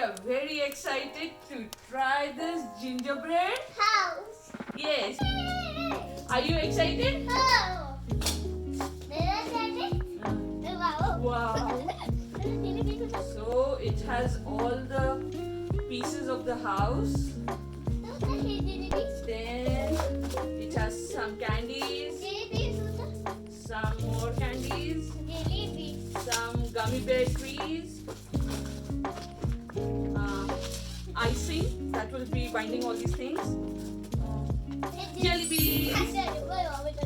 are very excited to try this gingerbread house. Yes. Are you excited? Oh. Wow. So it has all the pieces of the house. Then it has some candies, some more candies, some gummy bear trees, icing that will be binding all these things, jelly beans,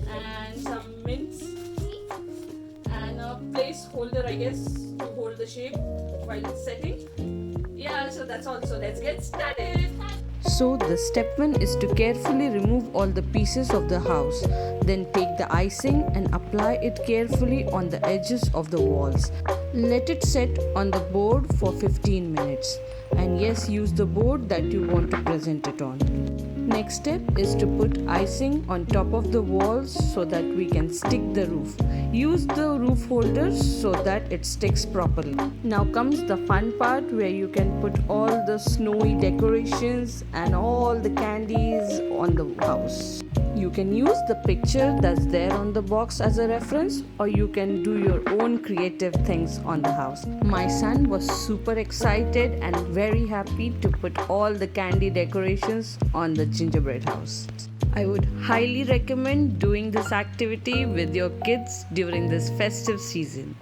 and some mints, and a placeholder, I guess, to hold the shape while it's setting. Yeah, so that's all. So let's get started. So the step 1 is to carefully remove all the pieces of the house. Then take the icing and apply it carefully on the edges of the walls. Let it set on the board for 15 minutes. And yes, use the board that you want to present it on. Next step is to put icing on top of the walls so that we can stick the roof. Use the roof holders so that it sticks properly. Now comes the fun part where you can put all the snowy decorations and all the candies on the house. You can use the picture that's there on the box as a reference, or you can do your own creative things on the house. My son was super excited and very happy to put all the candy decorations on the gingerbread house. I would highly recommend doing this activity with your kids during this festive season.